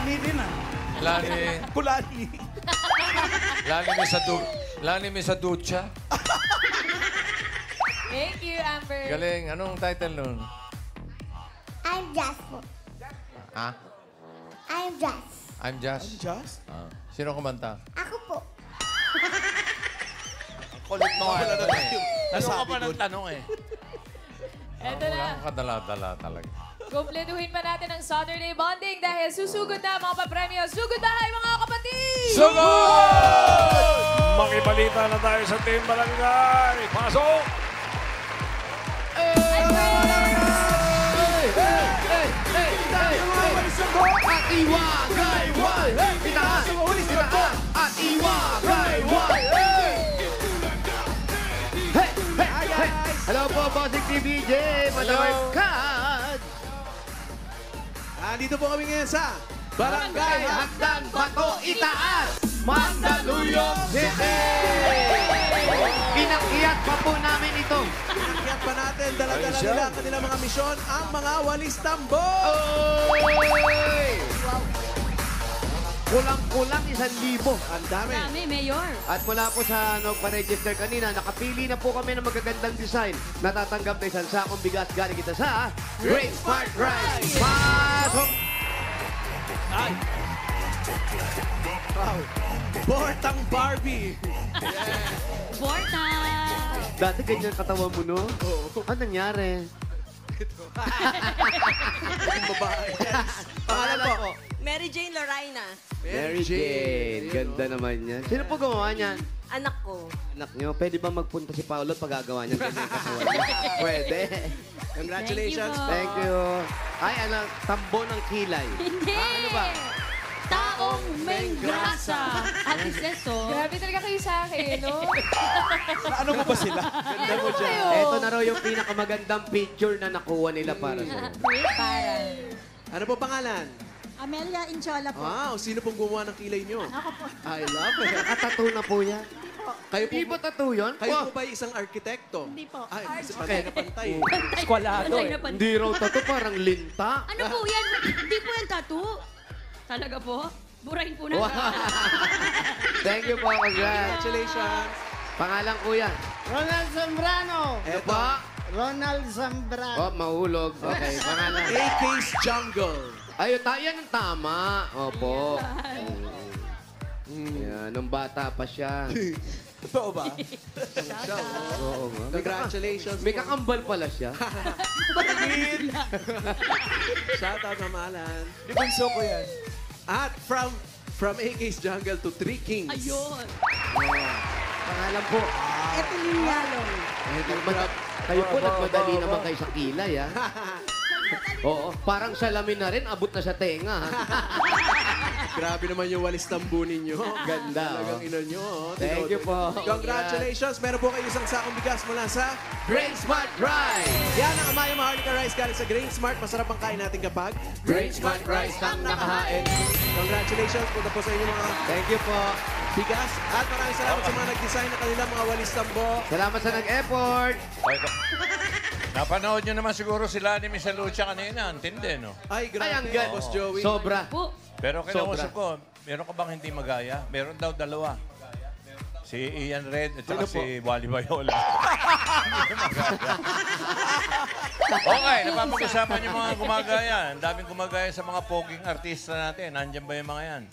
Pulani din ah. Lani. Pulani. Lani may sa ducha. Thank you, Amber. Galing. Anong title nun? I'm Jazz po. Ha? I'm Jazz. I'm Just? Just? Ah. Sino kumanta? Ako po. Kulit mo nga. Tanong ka pa ng tanong eh. Eto Wala na. kang kadala-dala talaga. Kumpletuhin pa natin ang Saturday bonding dahil susugod na mga papremyo. Sugod na kayo mga kapatid! Sugod! Makibalita na tayo sa Team Barangay. Pasok! At iwagayway! Itaas! Itaas! At iwagayway! Hey! Hey! Hey! Hello po, Bossing TVJ! Madamay Kat! Dito po kami ngayon sa Barangay Hagdan Bato Itaas! Mandaluyong City! Pinakyat pa po namin ito. Pinakyat pa natin, dala-dala nila ang kanilang mga misyon, ang mga walis tambo! Oy! Kulang-kulang 1,000. Ang dami. Dami, Mayor. At mula po sa nagpa-register kanina, nakapili na po kami ng magagandang design. Natatanggap na isang sakong bigas galing kita sa Great Smart Rice. Pasok! Ay! Wow. Bortang Barbie! Borta! Dati ganyan katawan mo, no? Oo. Ano nangyari? Ang babae. Pangalan po? Mary Jane Loraina. Mary Jane. Ganda naman yan. Sino po gumawa niyan? Anak ko. Anak nyo, pwede ba magpunta si Paolo at pagagawa niya ganyan katawan niya? Pwede. Congratulations. Thank you. Ay, ano, tambo ng kilay. Hindi! Ano ba? Taong may grasa. Ate Seso. Grabe talaga kayo sa akin, no? Ano mo ba sila? Ganda mo dyan. Ito na raw yung pinakamagandang picture na nakuha nila para sa Parang. Ano po pangalan? Amelia Inchola po. Wow, sino pong gumawa ng kilay nyo? Ako po. I love it. Nakatattoo na po yan. Kayo Hindi po, ba tattoo yun? kayo po ba isang arkitekto? Hindi po. Ay, pantay na pantay. Eskwalado eh. Hindi raw tattoo, parang linta. Ano po yan? Hindi po yan tattoo. Talaga po? Burahin po na. Wow. Thank you po, congrats. Congratulations. Pangalan kuya. Ronald Zambrano. Ano Eto, pa? Ronald Zambrano. Oh, mahulog. Okay, pangalan. AK's Jungle. Ayun, yan ang tama. Opo. Yan, nung bata pa siya. Totoo ba? Oo nga. Congratulations. May kakambal pala siya. Shout out mamalan. Di bunso ko yan. At from AK's Jungle to Three Kings. Ayun. Pangalan po. Evelyn Yalong. Kayo po, nagmadali naman kayo sa kilay, ha? Oo, parang salamin na rin, abot na sa tenga, ha? Grabe naman yung walis tambo ninyo. Ganda, Talagang oh. ino nyo. Thank you po. Congratulations. Meron po kayo isang sakong bigas mula sa Great Smart Rice! yan ang Amaya Maharlika Rice galing sa Grain Smart. Masarap ang kain natin kapag Great Smart Rice ang nakahain. Congratulations. Punta po sa inyo mga Thank you po. bigas. At maraming salamat sa mga nag-design ng kanilang mga walis tambo. Salamat sa nag-effort. Napanood nyo naman siguro sila ni Miss Lucha kanina. Antindi, no? Ay, grabe. Ay, ang ganda. Boss Joey. Sobra. Po. Pero kinausap ko, meron ka bang hindi magaya? Meron daw dalawa. Si Ian Red at saka Sino po? si Wally Bayola. Hindi magaya. Okay, napapag-usapan yung mga gumagaya. Ang daming gumagaya sa mga poging artista natin. Nandiyan ba yung mga yan?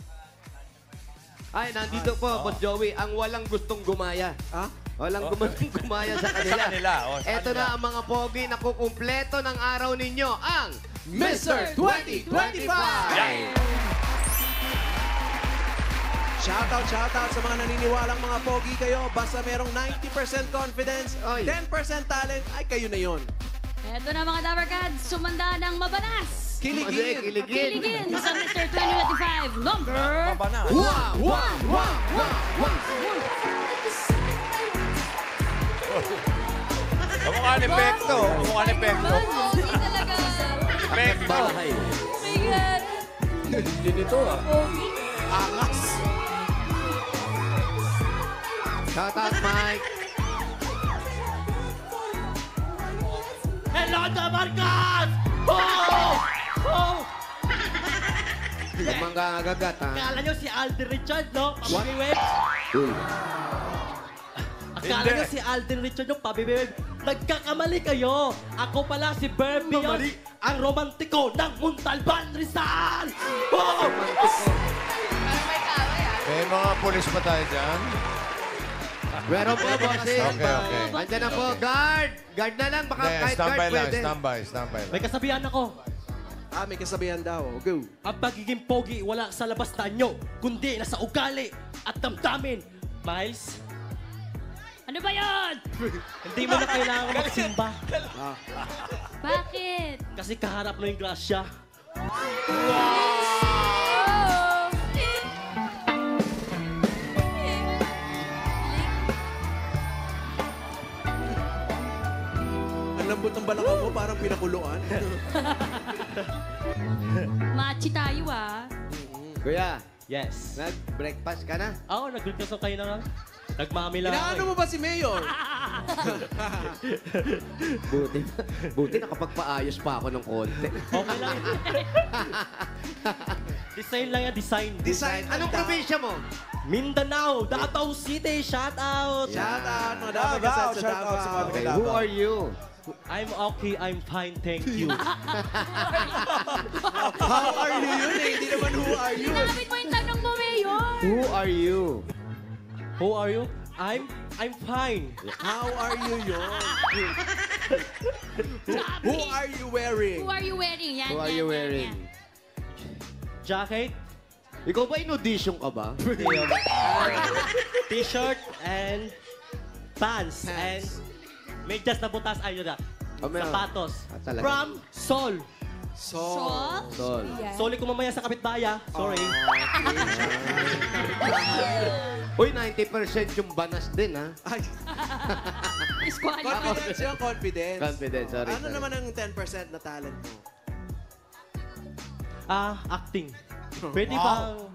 Ay, nandito po, Boss Joey, ang walang gustong gumaya. Ha? Walang gustong gumaya sa kanila. Sa kanila, oh, sa Ito kanila. na ang mga pogi na kukumpleto ng araw ninyo, ang Mr. 2025! Shoutout sa mga naniniwalang mga pogi kayo. Basta merong 90% confidence, Oy. 10% talent, ay kayo na yon. Eto na mga Dabber Cats, sumanda ng mabanas. Kiligin! Kiligin. Kiligin sa Mr. 2025, number... Mabanas. Kamukha ni Pekto. Kamukha ni Pekto. Pogi talaga. Pekto. Oh my God. Hindi nito, ah. Pogi. Angas! Shout out, Mike. Hello, Dabarkas! Oh! Oh! Yung mga agagat, ha? Akala nyo si Alden Richard, no? Pabibiweb. Uy. Akala nyo si Alden Richard, no? Pabibiweb. Nagkakamali kayo. Ako pala si Berbion, ang romantiko ng Montalban, Rizal. Oh! May mga pulis pa tayo dyan. Meron po, bossing. Okay. Andyan na po, guard. Guard na lang, baka Hindi, kahit guard standby lang, pwede. standby May lang. kasabihan ako. May kasabihan daw. Go. Ang pagiging pogi wala sa labas na nyo, kundi nasa ugali at damdamin. Miles, Ano ba yan? hindi mo na kailangan magsimba. Bakit? Kasi kaharap mo yung grasya. Ang lambot ng balakang mo, parang pinakuluan. Machi tayo ah. Kuya, Yes. nag-breakfast ka na? Oo, nag-breakfast ako kayo na nga. Nagmami lang ako. Inaano mo ba si Mayor? Buti nakapagpaayos pa ako ng konti. Okay lang. Design lang yan, design. Design. Anong probinsya mo? Mindanao, Davao City, shout out. Shout out, mga Davao, Davao. Sa shout out sa mga Okay, who are you? I'm okay, I'm fine, thank you. How are you yun eh? Hindi naman who are you. Tinapit mo yung tanong mo, Mayor. Who are you? Who are you? I'm fine. How are you yun? Who are you wearing? Who are you wearing? Yan, Who are yan, you yan, wearing? yan. Jacket, Ikaw ba in-audition ka ba? t-shirt, and pants. And medyas na butas, ayun na. Oh, meron. Sapatos. Talaga? From Sol. So, Sol. Soli ko mamaya sa kapitbaya. Sorry. Uy, 90% yung banas din, ha? ay, Squad. confidence yun, confidence. Confidence, sorry. Ano naman ang 10% na talent mo? Acting. Pwede bang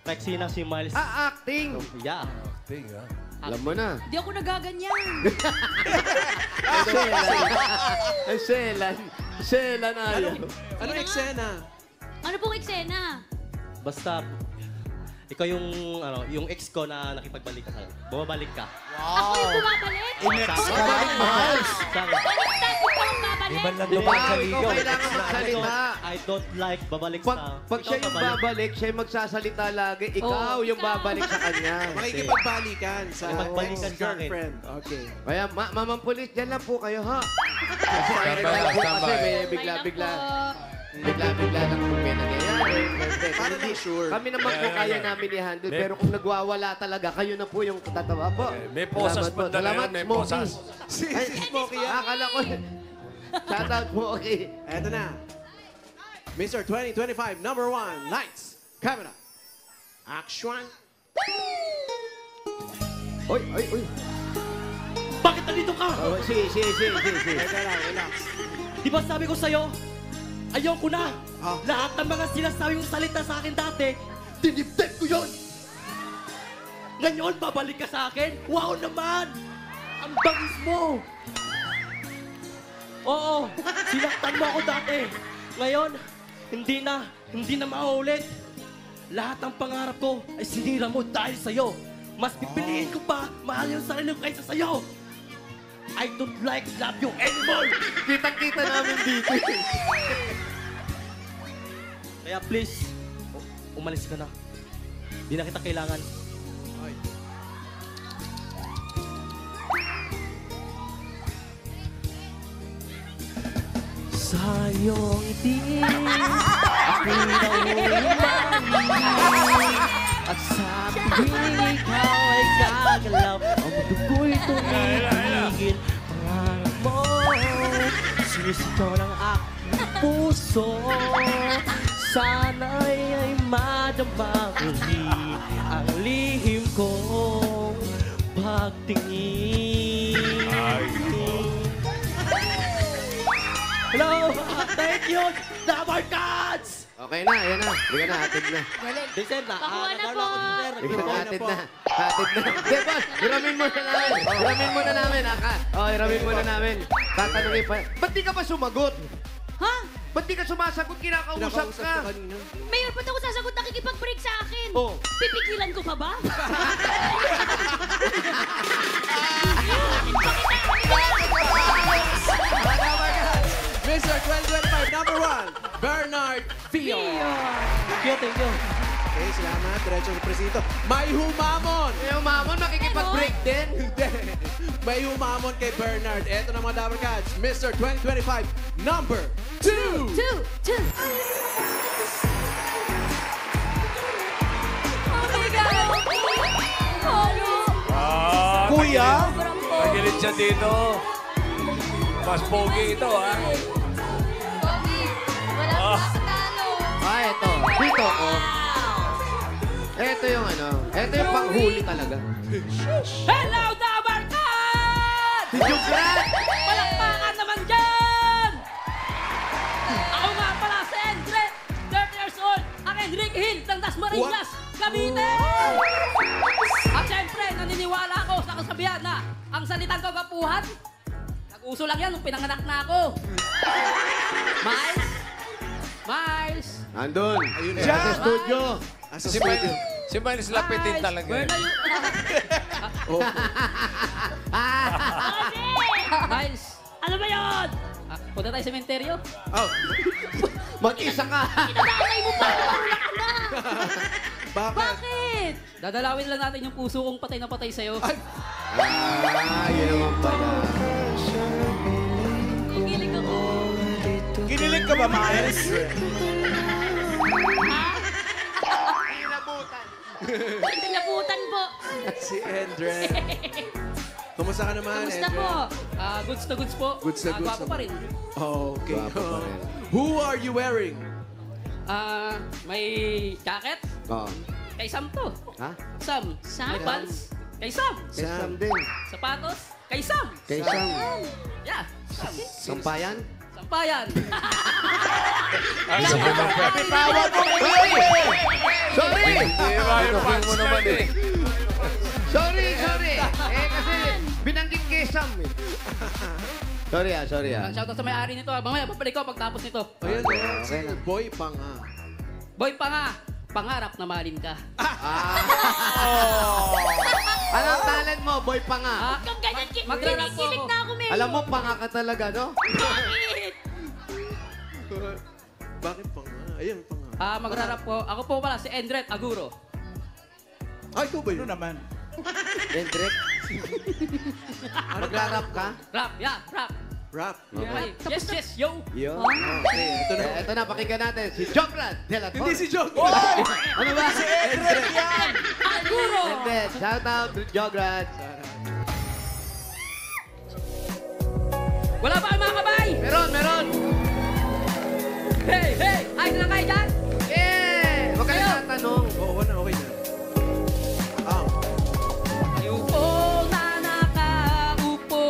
Taxi na si Miles? Acting! Yeah. Alam mo na. Di ako nagaganyan. Selan ayaw. Anong eksena? Ano pong eksena? Basta, ikaw yung, yung ex ko na nakipagbalik ka sa'yo. Bumabalik ka. Ako yung bumabalik? Miles! Baliktad ko palang babalik. lang Ikaw kailangan magsalita. I don't like babalik sa... Pag siya yung babalik, siya yung magsasalita lagi. Ikaw yung ikaw. babalik sa kanya. Makikipagbalikan sa Makikipagbalikan sa akin. girlfriend. Okay. Kaya, mamang pulis, dyan lang po kayo, ha? Standby lang, Kasi standby. may bigla-bigla lang kung may nangyayari. Para lang sure. Kami naman po kaya namin i-handle. Pero kung nagwawala talaga, kayo na po yung tatawa po. May posas Salamat pa dala Salamat, yan, may Smokey. posas. Si Smokey yan. Akala ko. Shout out, Smokey. Eto na. Mr. 2025, number 1, lights, camera, action. Oy. Bakit nandito ka? Oh, si. Teka lang, relax. Di ba sabi ko sa'yo, ayoko na. Ah. Lahat ng mga sinasabi mong salita sa akin dati, dinibdib ko yun. Ngayon, babalik ka sa akin? Wow naman! Ang bangis mo! Oo, sinaktan mo ako dati. Ngayon, hindi na mauulit. Lahat ng pangarap ko ay sinira mo dahil sa'yo. Mas pipiliin ko pa, mahal yung sarili ko kaysa sa'yo. I don't like love you anymore! Kitang-kita namin dito. Kaya please, umalis ka na. Di na kita kailangan. Sa iyong ngiti, ako'y nauulit. At sa tuwing ikaw ay gagalaw, ang mundo ko'y tumitigil. Pangarap mo, sinisigaw ng aking puso. Sana'y ay madama uli ang lihim kong pagtingin. Hello! Thank you! Number cards! Okay na, yan na. Hindi ka na, hatid na. Vincent, Pakuha na po. Hatid na. Di ba? Hiramin mo na namin. Ha? Hiramin mo na namin. Tatanungin pa. Ba't di ka pa sumagot? Ha? Ba't di ka sumasagot? Kinakausap ka. kanina. Mayor, ba't ako sasagot nakikipag-break sa akin? Oh. Pipigilan ko pa ba? Mr. 2025, number 1, Bernard Fio. Thank you, thank you. Okay, salamat. Diretso sa presinto. May humamon! Yung mamon, makikipag-break din. Hindi. May humamon kay Bernard. Eto na mga Dabber Cats. Mr. 2025, number 2. Two. Oh my God! Oh, Kuya? sobrang Nagilit siya dito. Mas pogi ito, ha? pogi. Wala Ah. pa matalo. Eto. Dito ako. Eto yung ano. Eto yung panghuli talaga. Hello, Dabber Cats! Si Jugrat! Palakpakan naman dyan! Ako nga pala si Endret, 30 years old, ang Enrique Hill ng Dasmariñas, Cavite! At syempre, naniniwala ako sa kasabihan na ang salitang kagapuhan, nag-uso lang yan nung pinanganak na ako. Miles! Andun. Ayun Sa studio. Asa Si studio. Miles lapitin talaga. Where na yung... Oh. Miles! Ano ba yun? Punta tayo sa sementeryo? Oh. Mag-isa ka. Kinadamay mo pa! Bakit? Bakit? Dadalawin lang natin yung puso kong patay na patay sa'yo. Ay, Yun naman pala. Kikilig ako. Kinilig ka ba, Miles? Pinabutan po. si Andre. Kumusta ka naman, Kamusta Andre? po? Goods na goods po. Goods na goods Gwapo pa rin. Okay. Gwapo pa rin. Who are you wearing? May jacket. Oo. Kay Sam to. Ha? Sam. May pants. Kay Sam. Kay Sam din. Sapatos. Kay Sam. Kay Sam. Yeah. Sampayan? Sampayan. Kapitawan mo! Sorry! Hindi ba yung pants mo naman eh. Sorry! Kasi binanggit kay Sam eh. Sorry ah. Shoutout sa may-ari nito. Mamaya, papalik ko pagtapos nito. Ayan, Okay lang. boy pa nga. Boy pa nga. Pangarap na mahalin ka. Anong talent mo, boy pa nga? Kung ganyan, magrarap po ako. Na ako, Mayor. Alam mo, panga ka talaga, no? Bakit? Bakit pa nga? Ayan, pa nga. Magrarap po. Ako po pala si Endret Aguro. Ay, ikaw ba yun? Ano naman? Endrek? Magrarap ka? Rap, yeah, rap. Rap. Okay. Yes, yo. Yun. Okay, ito na. Ito na, pakinggan natin. Si Jograt de la Torre. Hindi si Jog. Ano ba? Si Andre. Aguro. Endret. Shout out, Jograt. Wala pa kayo mga kabay? Meron. Hey! Ayos na kayo dyan? Yeah! Huwag kayo tatanong. Oo, okay na. Kayo po na nakaupo,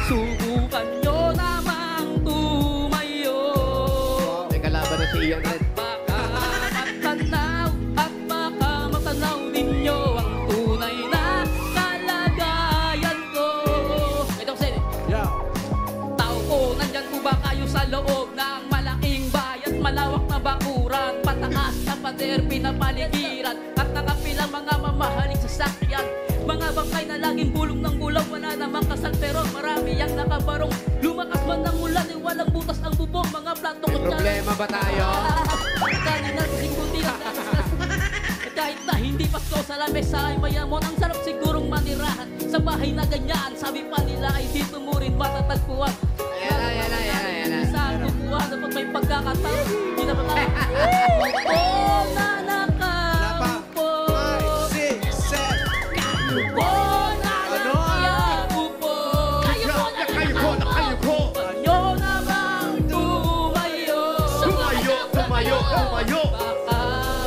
subukan nyo namang tumayo. May kalaban na si Ian Red. Baka matanaw at baka matanaw ninyo ang tunay na kalagayan ko. Ito kasi, Yeah. tao po, nandyan po ba kayo sa loob ng malaking bayan, malawak na bakuran, pataas na pader, pinapaligiran, at nakapilang mga mamahaling sasakyan. Mga bangkay na laging bulong ng bulaw, wala namang kasal pero marami ang nakabarong. Lumakas man ng ulan, walang butas ang bubong, mga plato May problema ba tayo? Kanina kasing kunti ang tatas. At kahit na hindi Pasko sa lamesa ay mayamon, ang sarap sigurong manirahan sa bahay na ganyan. Sabi pa nila ay dito mo rin matatagpuan. Ayan na. Sa kukuha dapat may pagkakataon. Hindi na ba tayo? Oh, na nakaupo. 5, 6, 7. Oh, na Ano? nakaupo. Kayo po. Kayo namang tumayo. Tumayo. Baka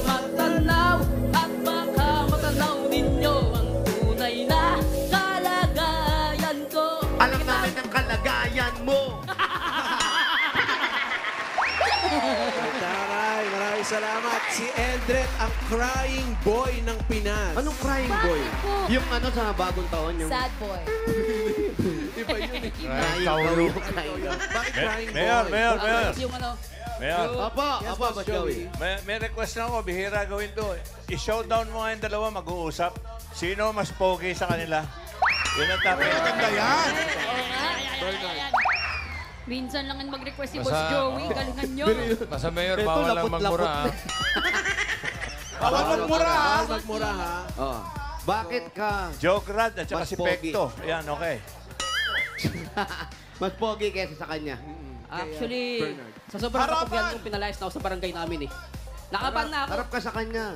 matanaw at baka matanaw ninyo ang tunay na kalagayan ko. Alam namin ang kalagayan mo. Taray, maraming salamat. Si Endret, ang crying boy ng Pinas. Anong crying boy? Yung ano sa bagong taon, yung Sad boy. Iba yun eh. crying Kaulo. Bakit crying Mayor, boy? Mayor, Mayor. Yung ano, Mayor. Opo, Yes, opo, Boss Boss Joey. Joey. May request na ako, bihira gawin to. I-showdown mo nga yung dalawa, mag-uusap. Sino mas pogi sa kanila? Yun ang topic. Maganda yan. Minsan lang ang mag-request si Basta- Boss Joey. Galingan nyo. Basta Mayor, bawal lang magmura. ha? Bawal magmura ha. Bawal magmura ha. Oh. Bakit ka Joke Rad at saka Mas si pogi. Pekto. Yan, okay. mas pogi kaysa sa kanya? actually, Bernard. sa sobrang kapugyan ko, pinalayas na ako sa barangay namin eh. Nakaban na ako. Harap ka sa kanya.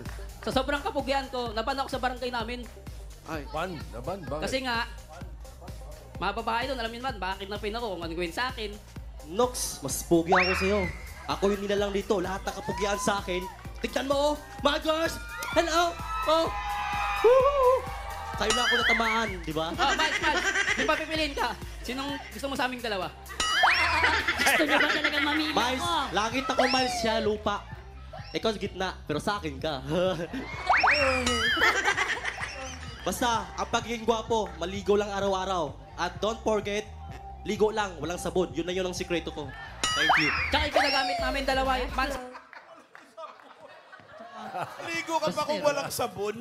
Sa sobrang kapugyan ko, naban ako sa barangay namin. Ay. Naban, bakit? Kasi nga, mga babae doon, alam niyo naman, bakit napin ako kung ano gawin sa akin. Nox, mas pogi ako sa'yo. Ako yung nilalang dito. Lahat ng kapugyan sa akin. Tignan mo, oh. Mga girls! Hello! Oh! Woo! Sa'yo na ako natamaan, di ba? Oh, Miles, yung papipiliin ka, sinong gusto mo sa aming dalawa? Gusto niyo ba talaga mamili Miles, ako? langit ako, Miles, siya, lupa. Ikaw sa gitna, pero sa akin ka. Basta, ang pagiging gwapo, maligo lang araw-araw. At don't forget, ligo lang, walang sabon. Yun na yun ang sikreto ko. Thank you. Tsaka yung ginagamit namin dalawa, Ligo ka pa kung walang sabon.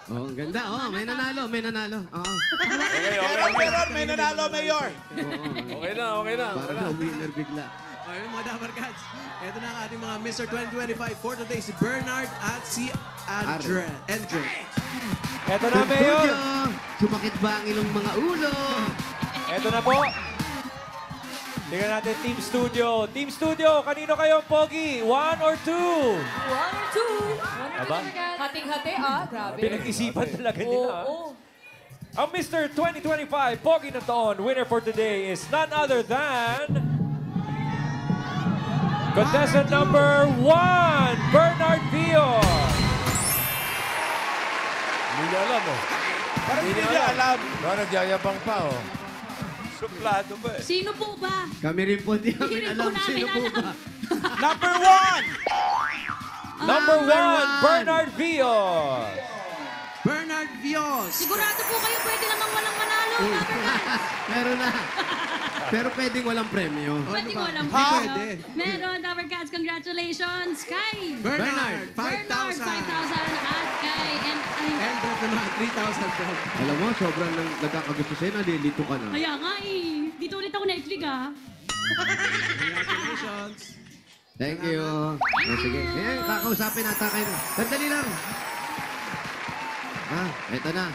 Oh, ang ganda. Oh, may nanalo, may nanalo. Oo. Mayor, may nanalo, Mayor. Okay na, okay na. Para daw winner bigla. Ayun mga Dapper Cats. Ito na ang ating mga Mr. 2025 for today. Si Bernard at si Andre. Eto na, Mayor. Studio, sumakit ba ang ilong mga ulo? Eto na po. Tingnan natin, Team Studio. Team Studio, kanino kayo ang pogi? 1 or 2? 1 or 2. Aba? Hating-hati ah. Grabe. Pinag-isipan talaga nila. Oo. Ang Mr. 2025 Pogi na Taon winner for today is none other than... Contestant number 1, Bernard Vios. Hindi niya alam, oh. Parang hindi niya alam. Nagyayabang pa, oh. Suplado ba eh? Sino po ba? Kami rin po di namin rin alam po namin sino po alam. ba. Number 1! Number 1, one. Bernard Vios. Bernard Vios. Sigurado po kayo pwede namang walang manalo. Meron na. Pero pwedeng walang premyo. Pwede ko walang Hindi pwede. Meron, Dapper Cats, congratulations kay Bernard, 5,000. Bernard, 5,000 at kay And Brett naman, 3,000 Brett. Alam mo, sobrang nagkakagusto sa'yo, nalilito ka na. Kaya nga eh. Dito ulit ako na-exlig ah. Congratulations. Thank you. Oh, sige. Eh, kakausapin ata kayo. Sandali lang. Eto na.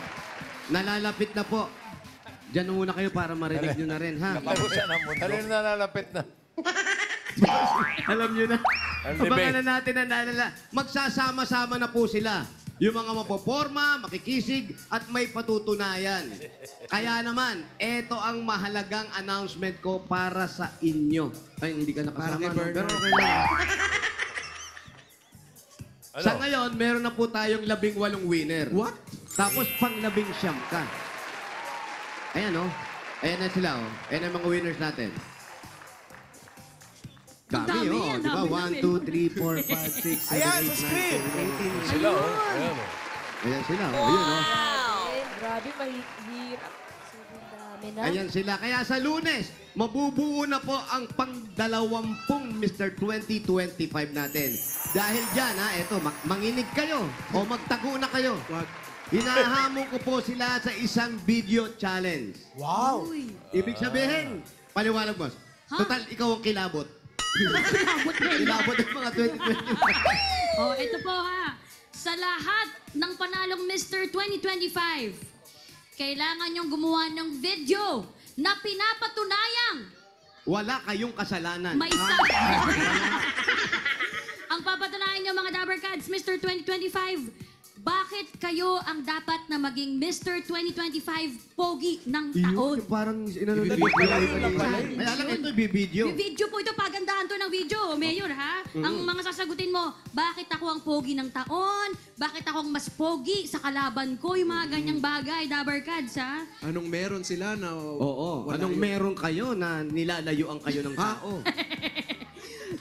Nalalapit na po. Diyan muna kayo para marinig nyo na rin, ha? Kapusan ang mundo. Alin na nalalapit na? Alam nyo na. Ang Abangan debate. na natin ang nalala. Magsasama-sama na po sila. Yung mga mapoporma, makikisig, at may patutunayan. Kaya naman, eto ang mahalagang announcement ko para sa inyo. Ay, hindi ka nakasama. Para kay no? Bernard. Pero okay lang. Ano? Sa ngayon, meron na po tayong 18 winner. What? Tapos pang 19 ka. Ayan, oh. Ayan na sila, oh. Ayan ang mga winners natin. Ang Dami, dami, oh. ang Di ba? dami. 1, 2, 3, 4, 5, 6, 7, Ayan, 8, sa screen. 9, 10, 11. Sila, oh. Ayan, oh. Ayan sila, oh. Ayun, oh. Grabe, mahirap. Sobrang dami na. Ayan sila. Kaya sa Lunes, mabubuo na po ang pang-20 Mr. 2025 natin. Dahil dyan, ha, eto, manginig kayo o magtago na kayo. What? Hinahamon ko po sila sa isang video challenge. Wow! Ibig sabihin, paliwanag, boss. Total, ikaw ang kilabot. Kilabot na yun. Kilabot ang mga 2025. Oh, ito po ha. Sa lahat ng panalong Mr. 2025, kailangan niyong gumawa ng video na pinapatunayang Wala kayong kasalanan. may Ang papatunayan niyo mga Dabber Cats, Mr. 2025, bakit kayo ang dapat na maging Mr. 2025 Pogi ng taon? Yun, parang inano na video. Ay, alam ko ito, bibideo. Video po ito, pagandahan to ng video, Mayor, ha? Ang mga sasagutin mo, bakit ako ang pogi ng taon? Bakit ako ang mas pogi sa kalaban ko? Yung mga ganyang bagay, Dabber Cats, ha? Anong meron sila na... Oo. wala Anong yun? meron kayo na nilalayuan kayo ng tao?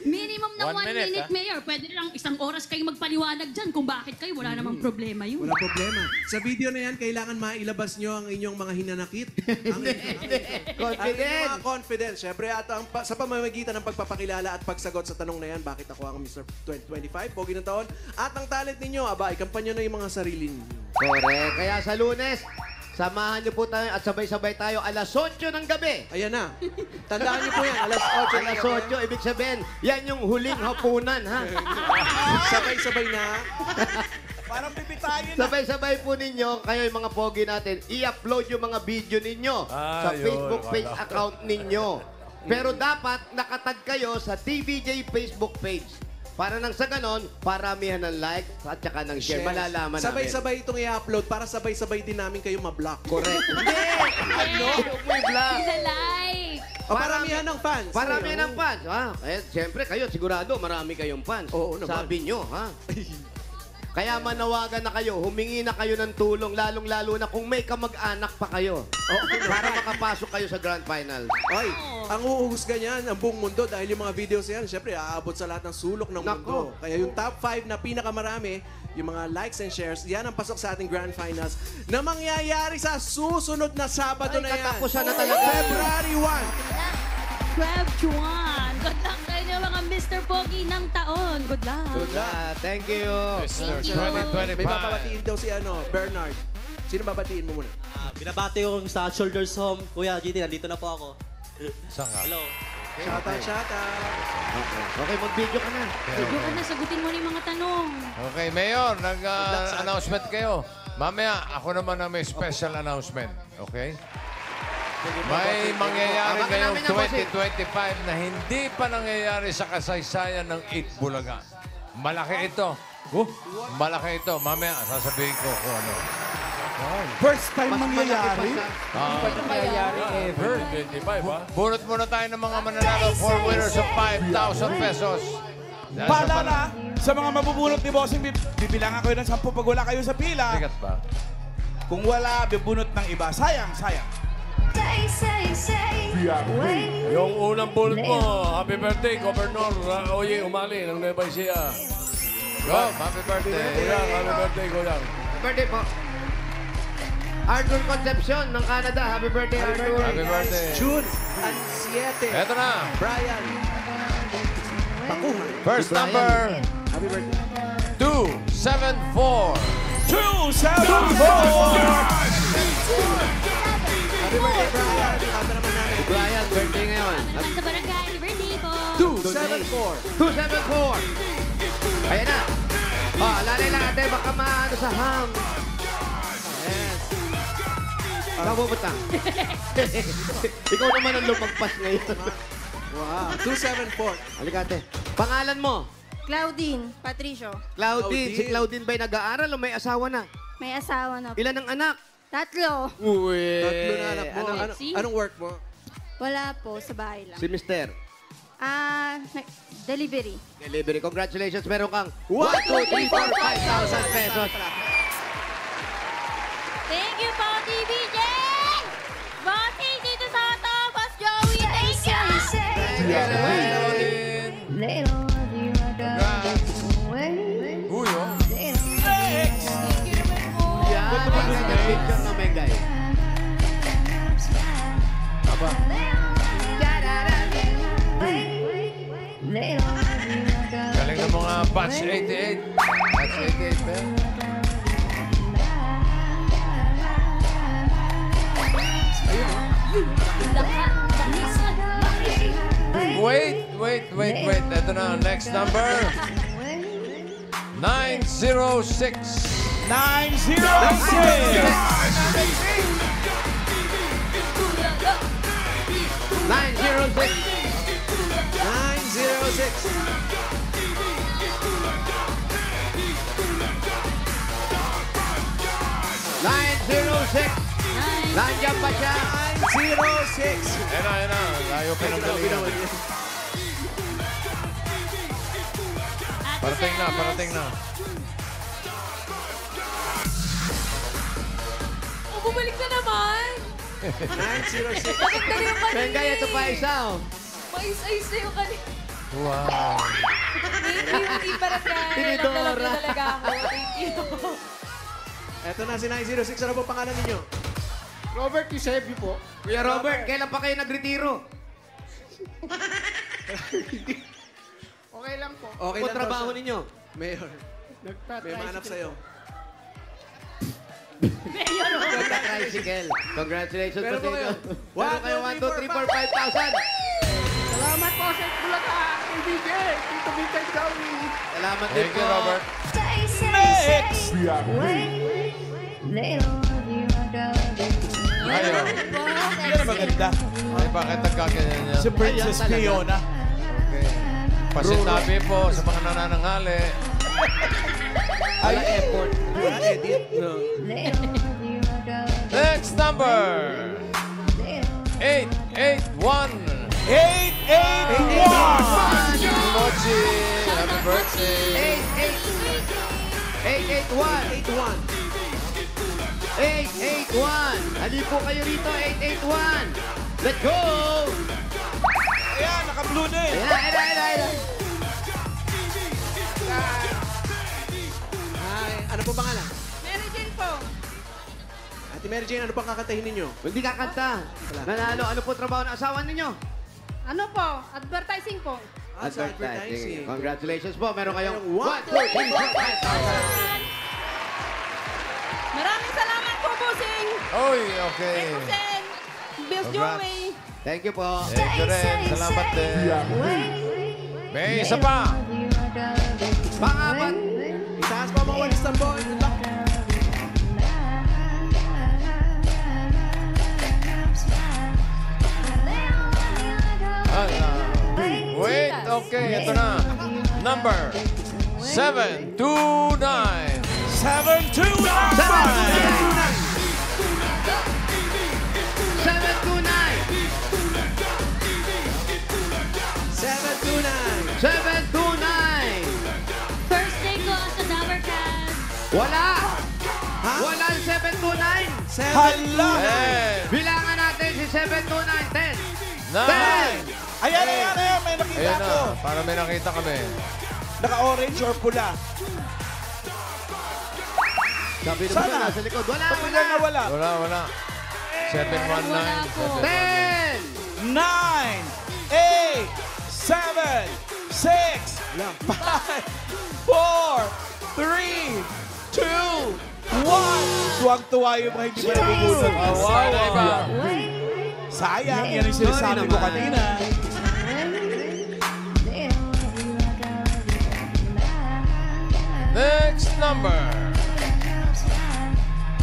Minimum na 1 minute, minute, Mayor. Pwede lang 1 oras kayo magpaliwanag dyan kung bakit kayo. Wala namang problema yun. Wala problema. Sa video na yan, kailangan mailabas nyo ang inyong mga hinanakit. Ang Confident. mga confidence. Siyempre, at sa pamamagitan ng pagpapakilala at pagsagot sa tanong na yan, bakit ako ang Mr. 2025, pogi ng taon, at ang talent ninyo, aba, ikampanya na yung mga sarili ninyo. Correct. Kaya sa Lunes, samahan niyo po tayo at sabay-sabay tayo alas 8 ng gabi. Ayan na. Tandaan niyo po yan, alas 8. Alas 8, ibig sabihin, yan yung huling hapunan, ha? Sabay-sabay na. Parang bibitayin na. Sabay-sabay po ninyo, kayo yung mga pogi natin, i-upload yung mga video ninyo sa yun, Facebook page wala. account ninyo. Pero dapat nakatag kayo sa TVJ Facebook page. Para nang sa ganon, paramihan ng like at saka ng share. Malalaman namin. Sabay-sabay itong i-upload para sabay-sabay din namin kayo ma-block. Correct. Hindi! Ano? May vlog. Sa like. O, paramihan ng fans. Paramihan ng fans. Ha? Eh, siyempre, kayo, sigurado, marami kayong fans. Oo naman. Sabi nyo, ha? Kaya manawagan na kayo, humingi na kayo ng tulong, lalong-lalo na kung may kamag-anak pa kayo. Para makapasok kayo sa Grand Final. Ay, ang uuhusga niyan, ang buong mundo, dahil yung mga videos yan, syempre, aabot sa lahat ng sulok ng mundo. Kaya yung top 5 na pinakamarami, yung mga likes and shares, yan ang pasok sa ating Grand Finals na mangyayari sa susunod na Sabado na yan. Katapusan na talaga. February 12 Juan. Good luck sa inyo mga Mr. Pogi ng taon. Good luck. Good luck. Thank you. Mr. Thank you. 2025. May papabatiin daw si Bernard. Sino babatiin mo muna? Binabati ko sa Shoulders Home. Kuya, GT, nandito na po ako. Saan ka? Hello. Shoutout. Okay, mag-video ka na. Video ka na, sagutin mo na yung mga tanong. Okay, Mayor, nag-announcement kayo. Mamaya, ako naman ang may special announcement. Okay? May mangyayari Abangan ngayong namin yan, bossing. 2025 na hindi pa nangyayari sa kasaysayan ng 8 Bulaga. Malaki ito. Malaki ito. Mamaya, sasabihin ko kung ano. First time mangyayari? Nangyayari ever. 2025, ha? Bunot muna tayo ng mga mananalo. 4 winners of 5,000 pesos. Paalala, sa mga mabubunot ni Bossing, bibilangan kayo ng 10 pag wala kayo sa pila. Bigat ba? Kung wala, bibunot ng iba. Sayang, sayang. Yung unang bullet mo, happy birthday, Governor Oye Umali ng Nueva Ecija. Go, happy birthday. Kuya, happy birthday, kuya. Birthday po. Arthur Concepcion ng Canada. Happy birthday, Arthur. Happy birthday. June 7. Eto na. Brian. Bakuhan. First number, Happy birthday. 274! 274. 274! Happy birthday, Brian. Kanta naman namin. Brian, birthday ngayon. Sa barangay, birthday po. 274. 274. Ayan na. Alalay lang natin, baka maano sa ham. Yes. Saan pupunta? Ikaw naman ang lumagpas ngayon. Wow. 274. Halika, ate. Pangalan mo? Claudine, Patricio. Claudine. Si Claudine ba'y nag-aaral o may asawa na? May asawa na po. Ilan ang anak? 3. Uwe. Tatlo na anak mo. Sexy. Anong work mo? Wala po, sa bahay lang. Si Mister. Delivery. Delivery. Congratulations. Meron kang 1, 2, 3, 4, 5,000 pesos. Thank you po, TVJ! Bossing dito sa ato, Boss Joey. Thank you! Uy, oh. Yan. Ang picture na may guy. Aba. Galing ng mga batch 88. Batch 88, ba? Wait. Ito na, next number. 906. 906. Nandiyan pa siya. 906. Ayan na. Layo pa ng galingan. Parating na. Oh, bumalik na naman! 906. Maganda rin yung kanina. Pengay, ito pa isa. Oh. Mais-ayos na yung kanina. Wow. Thank you, Team Barangay. Tinidora. Love you talaga ako. Thank you. Eto na si 906. Ano po pangalan ninyo? Robert Eusebio po. Kuya Robert, kailan pa kayo nagretiro? Okay lang po. Okay Ano lang trabaho daw siya. ninyo? Mayor. May manap sa'yo. Tricycle. Congratulations Pero po po sa kayo. inyo. Meron kayo 1, 2, 3, 4, 5,000. Salamat po sa Bulaga. DJ, Tito Vincent Gawi. Salamat din Thank po. you, Robert. Next! Ayaw. Yan ang maganda. Ay, bakit nagkaganyan niya? Si Princess Fiona. Okay. Pasitabi po sa mga nanananghali. Ay, effort. Edit. No. Next number. 881. 881! Mochi, happy birthday. 881. 881. Hali po kayo rito, 881. Let's go! Ayan, naka-blue na eh. Ayan. Hi. Ano po pangalan? Mary Jane po. Ate Mary Jane, ano pang kakantahin ninyo? Hindi kakanta. Nanalo, ano po trabaho ng asawa ninyo? Ano po? Advertising po. Sa advertising. Congratulations po. Meron kayong 1, 2, 3, 4, 5,000. Maraming salamat po, Bossing. Oy, okay. Sen. Bills Congrats. Joey. Thank you po. Thank you rin. Salamat din. May isa pa. Pangapat. Itaas pa mga walis ng boy. Good luck. Wait, okay. Ito na. Number 729. 729! 729. First day ko sa Dabber Cats. Wala. Ha? Wala ang 729. Hala! 10, Bilangan natin si 729. 10. 9. Ayan, may nakita Ayan ko. na. Para may nakita kami. Naka-orange or pula. Sabi naman Sana. nasa likod. Wala. Pagbilan na wala. Wala. 719. 9, 8, 7, 6, 5, 4, 3, 2, 1. Tuwag-tuwa yung mga hindi pa nabubulot. Sana iba. Sayang, yan yung sinasabi ko kanina. Next number.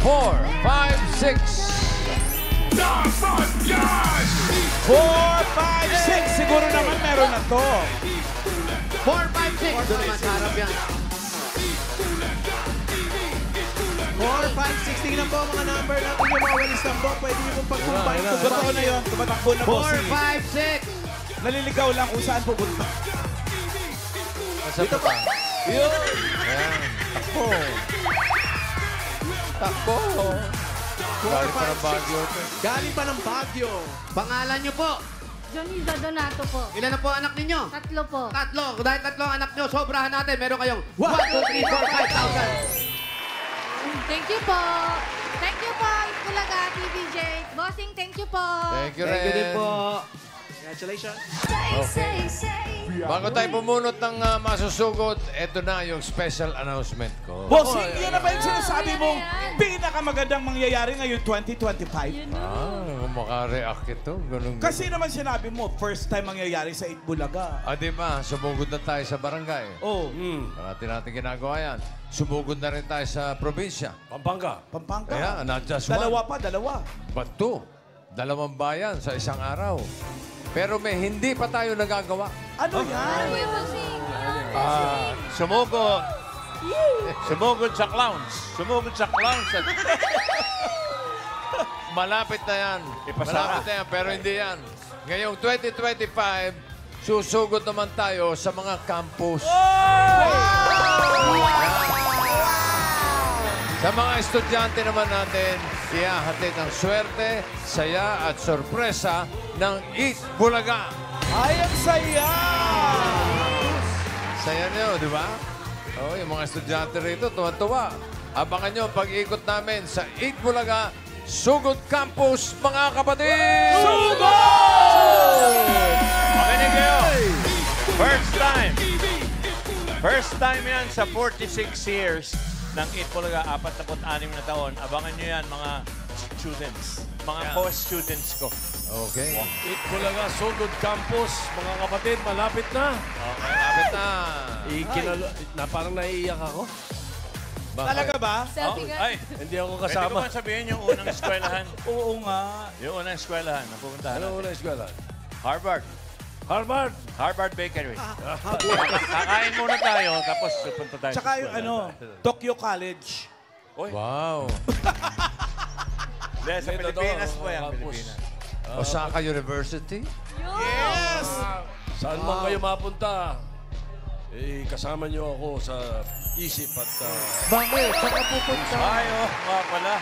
4, 5, 6. 4, 5, 6. Siguro naman meron na to. 4, 5, 6. Doon naman sa harap yan. 4, 5, 6. Tingnan po ang mga number natin yung mga walis ng boy. Pwede nyo pong pag-combine. Totoo na yun. Tumatakbo na 4, 5, 6. Naliligaw lang kung saan pupunta. Asa pa pa? Yun. Ayan. Takbo. Galing pa ng Baguio. Galing pa ng Baguio. Pangalan nyo po. Johnny Donato po. Ilan na po anak ninyo? 3 po. 3. Dahil 3 ang anak nyo, sobrahan natin. Meron kayong 1, 2, 3, 4, 5,000. Thank you po. Thank you po, Bulaga, TVJ. Bossing, thank you po. Thank you Thank you din rin. po. Congratulations. Bago tayo pumunot ng masusugod, ito na yung special announcement ko. Bossing, yan na ba yung sinasabi mong pinakamagandang mangyayari ngayon 2025? Maka-react ito. Ganun. Kasi naman sinabi mo, first time mangyayari sa 8 Bulaga. Di ba? Sumugod na tayo sa barangay. Oh, Parati natin ginagawa yan. Sumugod na rin tayo sa probinsya. Pampanga. Kaya, not just one. Dalawa. But two. 2 bayan sa isang araw. Pero may hindi pa tayo nagagawa. Ano yan? Kuya Bossing. Sumugod. Sumugod sa clowns. Sumugod sa clowns. Malapit na yan. Ipasara. Malapit na yan, pero hindi yan. Ngayong 2025, susugod naman tayo sa mga campus. Sa mga estudyante naman natin, ihahatid ang swerte, saya at sorpresa ng Eat Bulaga. Ay, ang saya! Saya niyo, di ba? Oh, yung mga estudyante rito, tuwa-tuwa. Abangan nyo pag-ikot namin sa 8 Bulaga, Sugod Campus, mga kapatid! Sugod! Makinig kayo. First time yan sa 46 years ng 8 Bulaga, 46 na taon. Abangan nyo yan, mga students. Mga co-students ko. Okay. 8 Bulaga, Sugod Campus, mga kapatid, malapit na. Okay, malapit na. Parang naiiyak ako. Talaga ba? Selfie nga. Ay, Hindi ako pwede ko kasama. ba sabihin yung unang eskwelahan? Oo nga. Yung unang eskwelahan na pupuntahan Ano natin? una eskwela? Harvard. Harvard? Bakery. Kakain muna tayo, tapos pupunta tayo Tsaka yung Tokyo College. Uy, Wow. hindi, sa Hindi, Pilipinas totoo. po yan, Campus. Pilipinas. Osaka University? Yes! Saan man kayo mapunta, kasama niyo ako sa isip at Bakit? Saan ka pupunta? Ay, nga pala.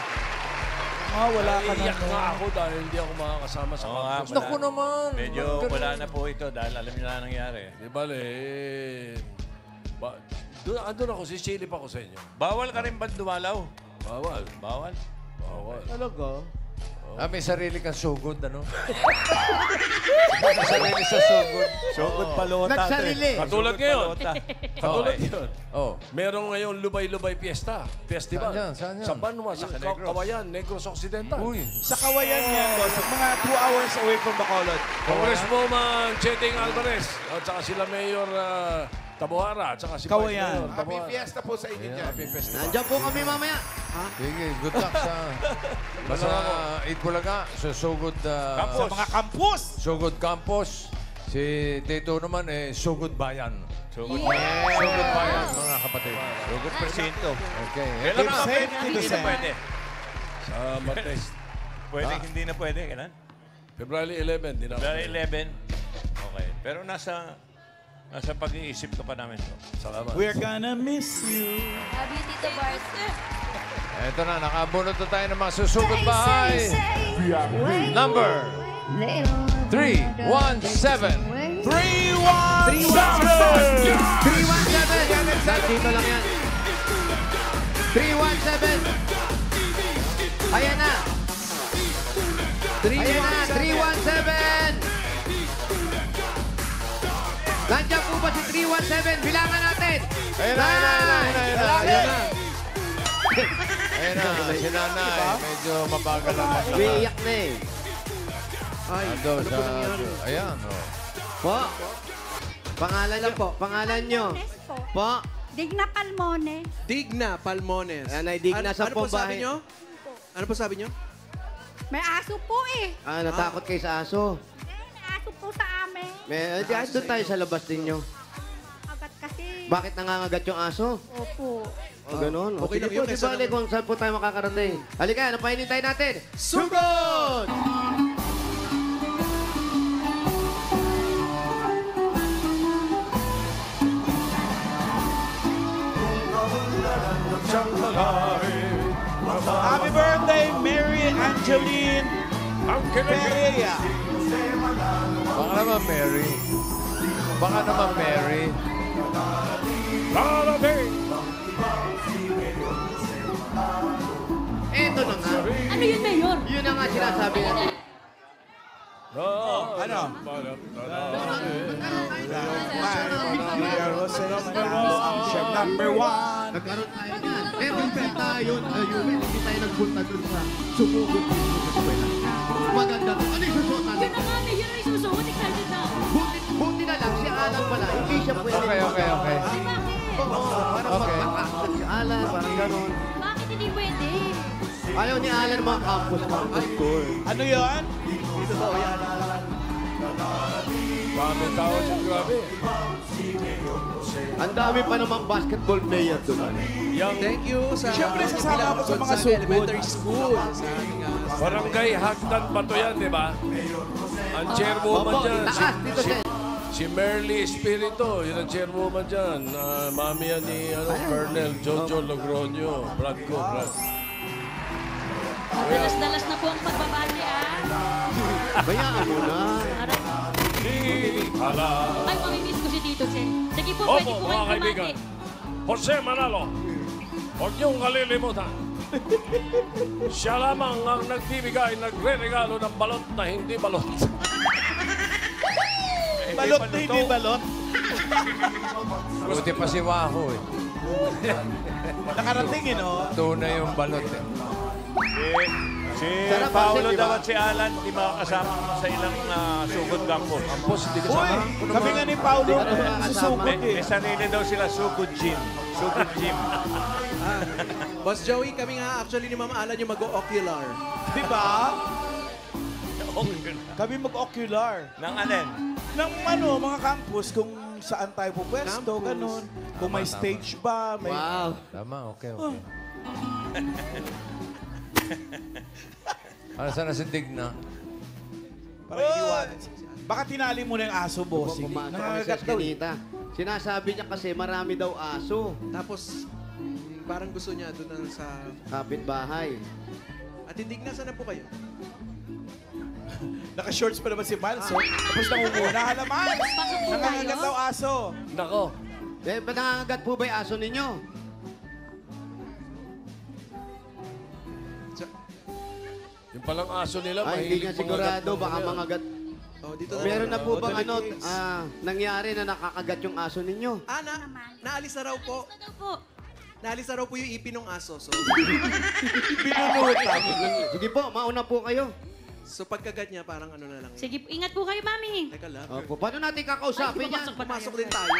Wala ka na. iyak nga ako dahil hindi ako makakasama sa Oo nga, campus. Naku naman. Medyo wala na po ito dahil alam niyo na nangyari. Di bale, andun ako, sisilip ako sa inyo. Bawal ka rin ba dumalaw? Bawal. Bawal? Bawal. Talaga? May sarili kang sugod, ano? May sarili sa sugod. Sugod palota. Nagsarili. Katulad ngayon. Katulad Okay. yun. Oh. Merong ngayon Lubay-Lubay Fiesta. Festival. Saan yan? Saan yan? Sa Banwa, sa Negros. Kawayan, Negros Occidental. Uy. Sa Kawayan yan, boss. Mga 2 hours away from Bacolod. Congresswoman Cheting Alvarez at saka sila Mayor Tabohara at saka si Vice Kawayan. Mayor Tabohara. Fiesta po sa inyo dyan. Happy Festival. Nandiyan po kami mamaya. Sige, good luck sa... Basta 8 Bulaga, sa Sugod... Sa mga campus. Sugod Campus. Si Tito naman, Sugod Bayan. Sugod Sugod Bayan, mga kapatid. Sugod presinto. Okay. Kailan na? Safety Hindi na descent. pwede. Sa Martes. Pwede, hindi na pwede. Kailan? February 11. Di na February 11. Okay. Pero nasa pag-iisip ka pa namin to. Salamat. We're gonna miss you. Love you, Tito Bart. Eto na, nakabunot na tayo ng mga susugod bahay. Number 317. 317! Dito lang yan. 317! Ayan na! Ayan na! 317! Nandiyan po ba si 317? Bilangan natin! Ayun na, ayun na, ayun na, ayun na, ayun na. Ayun na, si nanay. Medyo mabagal ang maglakad. Umiiyak na eh. Ay, Ando ano sa... po nangyari? Ayan, oh. Po. Pangalan lang po. Pangalan nyo. Po. Digna Palmones. Digna Palmones. Ayan ay Digna sa ano po bahay. sabi nyo? Ano po sabi nyo? May aso po eh. Natakot kayo sa aso. May aso po sa amin. Kahit doon tayo sa labas ninyo. Agad kasi. Bakit nangangagat yung aso? Opo. O, ganun. okay Sige lang yun, po, di kaysa bali naman- kung saan po tayo makakarating. Halika, ano pa hinintay natin? Sugod! Happy birthday, Mary Angeline Pereira. Baka naman Mary. Baka naman Mary. Eto na nga. Ano yun, Mayor? Yun na nga sinasabi natin. Ano? Chef number 1. Nagkaroon tayo niyan. Pero tayo, hindi tayo nagpunta dun sa sumugod dito sa eskwela. Maganda to. Ano yung susuot natin? Yun na nga, Mayor, ay susuot. Excited na ako. Buti na lang, si Alan pala. Hindi siya pwede. Okay. Ay, bakit? Oo, parang magpapakasal si Alan, parang gano'n. Bakit hindi pwede? Ayaw ni Alan mga campus tour. Ano yun? Dito daw yan. Dami tao siya, grabe. Ang dami pa namang basketball player doon. Thank you sa Siyempre, sasama ako sa mga Gonzaga sugod. Elementary School. Sa aming Barangay Hagdan pa to yan, di ba? Ang chairwoman Opo, dyan, itaas, dito siya. si Merly Espirito, yun ang chairwoman dyan. Mami yan ni Colonel Jojo Logroño. Brad ko, Brad. Dalas-dalas na po ang pagbabali, Bayaan mo na. Ay, mamimiss ko si Tito Sen. Sige po, Opo, pwede po mga kayong kaibigan. bumati. Jose Manalo, huwag niyong kalilimutan. Siya lamang ang nagbibigay, nagre-regalo ng balot na hindi balot. Balot na hindi balot. Buti pa si Wahoo eh. Nakarating eh, no? Tunay yung balot eh. Si Sarap Paolo kasi, di daw ba? at si Alan, di makakasama sa ilang sugod campus. Campus, di Uy, kasama. kami nga ni Paolo susugod May eh. sarili daw sila sugod gym. Sugod gym. Boss Joey, kami nga actually ni Ma'am Alan yung mag-o-ocular. Di ba? Kami mag-ocular. Nang alin? Ng mga campus, kung saan tayo pupwesto, Campus. ganun. Kung may stage ba, may... Wow. Tama, okay. Ano sana si Digna? Para iniwanan. Baka tinali mo na yung aso, bossing. Pumasok kami sa Nangangagat daw eh. eskinita. Sinasabi niya kasi marami daw aso. Tapos, parang gusto niya doon sa... Kapitbahay. At hindi na sana po kayo. Naka-shorts pa naman si Miles, oh. Tapos nangunguna. Hala, Miles! Pasok po Nangangagat tayo. daw aso. Nako, Ba nangangagat po ba yung aso ninyo? yung palang aso nila, Ay, hindi mahilig niya mangagat sigurado. ng Baka mga- mangagat. Oh, dito na. Meron na po Oh, bang delicates. nangyari na nakakagat yung aso ninyo? Naalis na raw po. Ano daw po? Naalis na raw po yung ipin ng aso. So, Binunutan. Sige po, mauna po kayo. so pagkagat niya, parang ano na lang. Sige, ingat po kayo, Mami. Teka lang. Opo, paano natin kakausapin yan? Pumasok din tayo.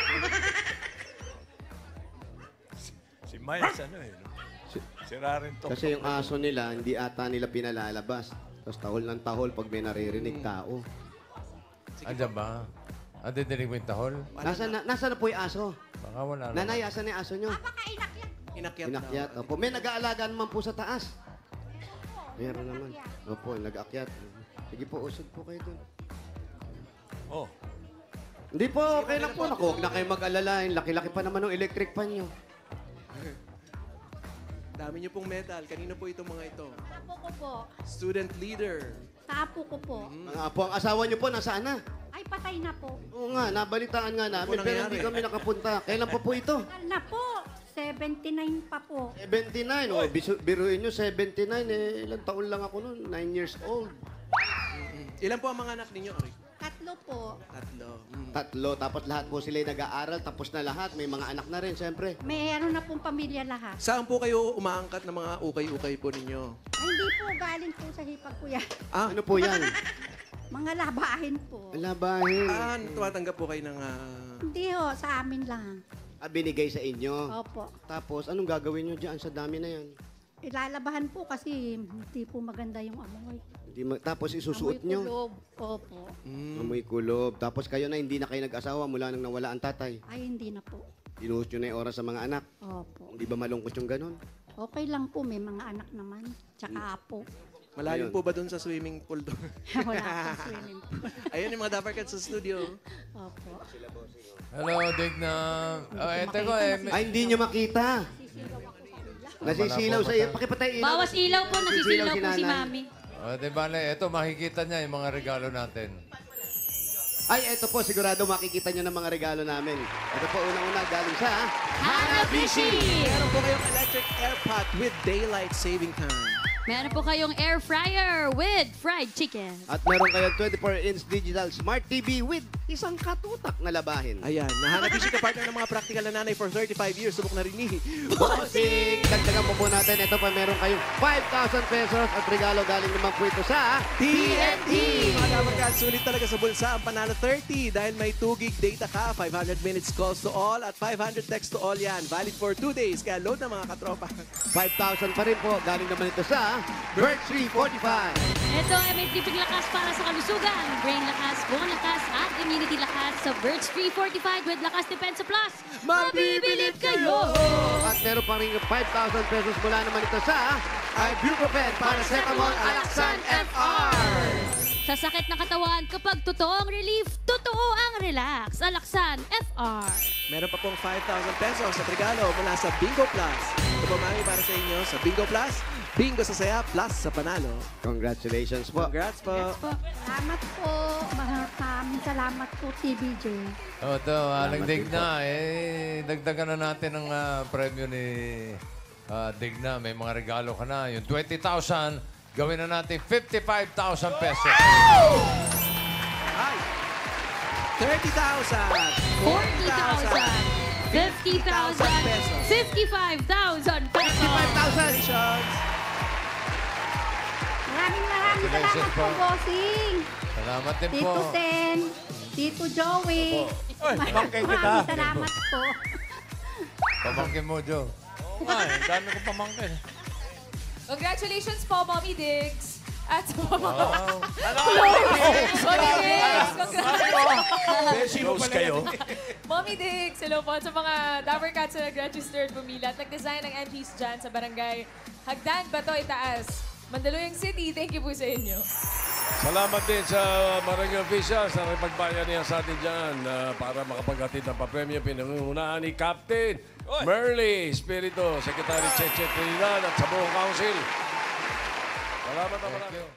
Si Miles, ano eh. Sira rin to. Kasi yung aso nila, hindi ata nila pinalalabas. Tapos tahol ng tahol pag may naririnig tao. Andiyan ba? Didinig mo yung tahol? Nasaan na po yung aso? Baka wala na. Nanay, asan na yung aso nyo? Inakyat Inakyat. daw. Opo, may nag-aalaga naman po sa taas. Meron naman. Opo, nag-aakyat. Sige po, usod po kayo dun. Oh. Hindi po, okay lang po. Naku, huwag na kayo mag-alala. Laki-laki pa naman ng electric fan nyo. Dami niyo pong medal. Kanino po itong mga ito? Apo ko po. Student leader. Sa apo ko po. Ang apo, ang asawa nyo po, nasaan na? Ay, patay na po. Oo nga, nabalitaan nga namin, Ano po pero nangyari? hindi kami nakapunta. Kailan pa po ito? Tagal na po. 79 pa po. 79. Oh, biruin nyo, 79. Ilang taon lang ako noon. 9 years old. Ilan po ang mga anak ninyo, Ari? Tatlo po. Tatlo. Tatlo. Tapos lahat po sila nag-aaral. Tapos na lahat. May mga anak na rin, siyempre. May ano na pong pamilya lahat. Saan po kayo umaangkat ng mga ukay-ukay po ninyo? Ay, hindi po. Galing po sa hipag ko yan. Ah, Ano po yan? Mga labahin po. Labahin. tumatanggap po kayo ng... Hindi ho, sa amin lang. Binigay sa inyo. Opo. Tapos, anong gagawin nyo dyan sa dami na yan? Ilalabahan po kasi hindi po maganda yung amoy. Tapos isusuot nyo. Amoy kulob. Opo. Amoy kulob. Tapos kayo na, hindi na kayo nag-asawa mula nang nawala ang tatay. Ay, hindi na po. Dinuhos nyo na yung oras sa mga anak. Opo. Hindi ba malungkot yung ganun? Okay lang po, may mga anak naman. Tsaka apo. Malalim Ayun. po ba dun sa swimming pool doon? Wala akong swimming pool. Ayun yung mga Dapper Cats sa studio. Opo. Hello, Digna. Ito ko eh. Ay, hindi nyo makita. Nasisilaw sa iyo. Pakipatay ilaw. Bawas ilaw po, nasisilaw po si nanay. Mami. Di bale, ito makikita niya yung mga regalo natin. Ay, ito po, sigurado makikita nyo ng mga regalo namin. Ito po, unang-una, galing sa... Hanabishi! Meron po kayong electric air pot with daylight saving time. Meron po kayong air fryer with fried chicken. At meron kayong 24-inch digital smart TV with isang katutak na labahin. Ayan, Hanabishi ka partner ng mga practical na nanay for 35 years. Subok na rin ni Bossing! Dagdagan po natin. Ito pa, meron kayong 5,000 pesos at regalo galing naman po ito sa TNT! Mga Dapper Cats, sulit talaga sa bulsa ang panalo 30 dahil may 2 gig data ka, 500 minutes calls to all at 500 text to all yan. Valid for 2 days, kaya load na mga katropa. 5,000 pa rin po. Galing naman ito sa Birch 345. Ito ay may tipid lakas para sa kalusugan. Brain lakas, bone lakas, at immunity lakas sa Birch 345 with Lakas Depensa Plus. Mabibilib kayo! At meron pa rin 5,000 pesos mula naman ito sa Ibuprofen Paracetamol Alaxan FR. Sa sakit ng katawan, kapag totoong relief, totoo ang relax. Alaxan FR. Meron pa pong 5,000 pesos sa regalo mula sa Bingo Plus. Ito po mami para sa inyo sa Bingo Plus. Bingo sa saya, plus sa panalo. Congratulations po. Congrats po. Yes po. Salamat po. Maraming salamat po, TVJ. O, ito, Aling Digna. Dagdagan na natin ang premyo ni Digna. May mga regalo ka na. Yung 20,000, gawin na natin 55,000 pesos. Ay! 30,000! 40,000! 50,000 pesos. 55,000 pesos! 55,000! Maraming Congratulations salamat po, po. bossing. Salamat din po. Tito Sen, Tito Joey. pamangkin kita. Maraming salamat po. Pamangkin mo, Joe. Oo nga, ang dami ko pamangkin. Congratulations po, Mommy Diggs. At sa mga... Wow. Mommy Diggs, congratulations. Close kayo. Mommy Diggs, hello po sa mga Dabber Cats na nag-registered pumila at nag-design ng entries dyan sa barangay Hagdan, Batoy, Taas. Mandaluyong City, thank you po sa inyo. Salamat din sa barangay officials na nagpagbayan niya sa atin dyan para makapaghatid ng papremyo. Pinangunahan ni Captain Merly Espiritu, Secretary Cheche Trinidad at sa buong council. Salamat na marami.